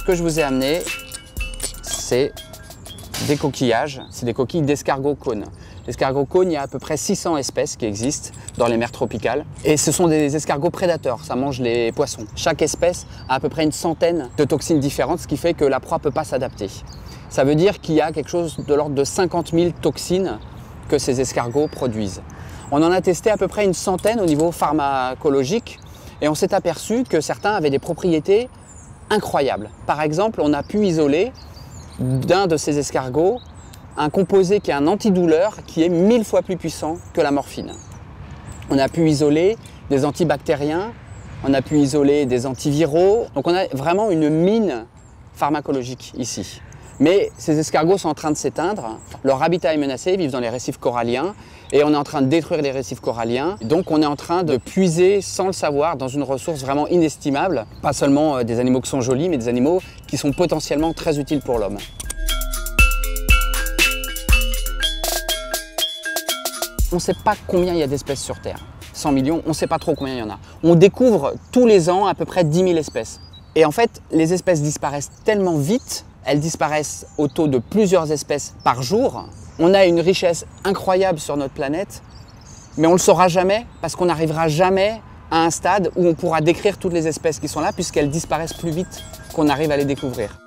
ce que je vous ai amené, c'est des coquillages, c'est des coquilles d'escargot cône. L'escargot cône, il y a à peu près 600 espèces qui existent dans les mers tropicales. Et ce sont des escargots prédateurs, ça mange les poissons. Chaque espèce a à peu près une centaine de toxines différentes, ce qui fait que la proie ne peut pas s'adapter. Ça veut dire qu'il y a quelque chose de l'ordre de 50 000 toxines que ces escargots produisent. On en a testé à peu près une centaine au niveau pharmacologique et on s'est aperçu que certains avaient des propriétés incroyables. Par exemple, on a pu isoler d'un de ces escargots un composé qui est un antidouleur qui est 1000 fois plus puissant que la morphine. On a pu isoler des antibactériens, on a pu isoler des antiviraux. Donc on a vraiment une mine pharmacologique ici. Mais ces escargots sont en train de s'éteindre, leur habitat est menacé, ils vivent dans les récifs coralliens et on est en train de détruire les récifs coralliens. Donc on est en train de puiser sans le savoir dans une ressource vraiment inestimable. Pas seulement des animaux qui sont jolis, mais des animaux qui sont potentiellement très utiles pour l'homme. On ne sait pas combien il y a d'espèces sur Terre. 100 millions, on ne sait pas trop combien il y en a. On découvre tous les ans à peu près 10 000 espèces. Et en fait, les espèces disparaissent tellement vite, elles disparaissent au taux de plusieurs espèces par jour. On a une richesse incroyable sur notre planète, mais on ne le saura jamais parce qu'on n'arrivera jamais à un stade où on pourra décrire toutes les espèces qui sont là puisqu'elles disparaissent plus vite qu'on arrive à les découvrir.